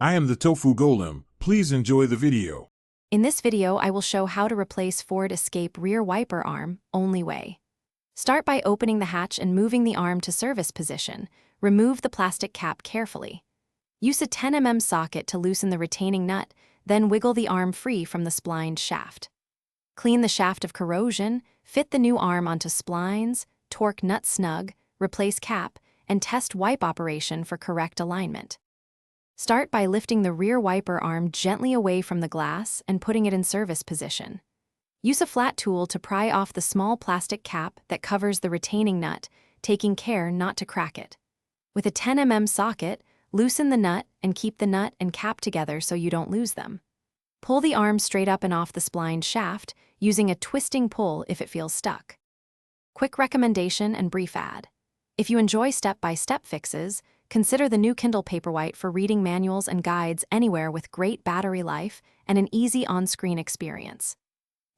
I am the Tofu Golem. Please enjoy the video. In this video, I will show how to replace Ford Escape rear wiper arm, only way. Start by opening the hatch and moving the arm to service position. Remove the plastic cap carefully. Use a 10 mm socket to loosen the retaining nut, then wiggle the arm free from the splined shaft. Clean the shaft of corrosion, fit the new arm onto splines, torque nut snug, replace cap, and test wipe operation for correct alignment. Start by lifting the rear wiper arm gently away from the glass and putting it in service position. Use a flat tool to pry off the small plastic cap that covers the retaining nut, taking care not to crack it. With a 10 mm socket, loosen the nut and keep the nut and cap together so you don't lose them. Pull the arm straight up and off the splined shaft, using a twisting pull if it feels stuck. Quick recommendation and brief ad. If you enjoy step-by-step fixes, consider the new Kindle Paperwhite for reading manuals and guides anywhere with great battery life and an easy on-screen experience.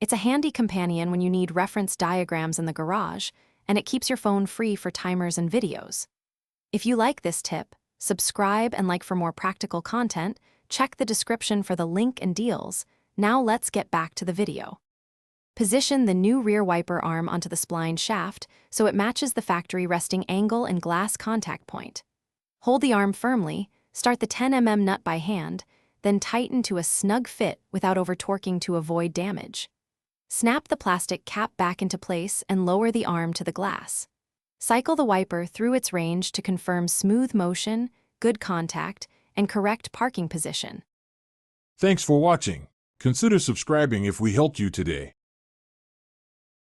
It's a handy companion when you need reference diagrams in the garage, and it keeps your phone free for timers and videos. If you like this tip, subscribe and like for more practical content, check the description for the link and deals. Now let's get back to the video. Position the new rear wiper arm onto the spline shaft so it matches the factory resting angle and glass contact point. Hold the arm firmly, start the 10 mm nut by hand, then tighten to a snug fit without over-torquing to avoid damage. Snap the plastic cap back into place and lower the arm to the glass. Cycle the wiper through its range to confirm smooth motion, good contact, and correct parking position. Thanks for watching. Consider subscribing if we helped you today.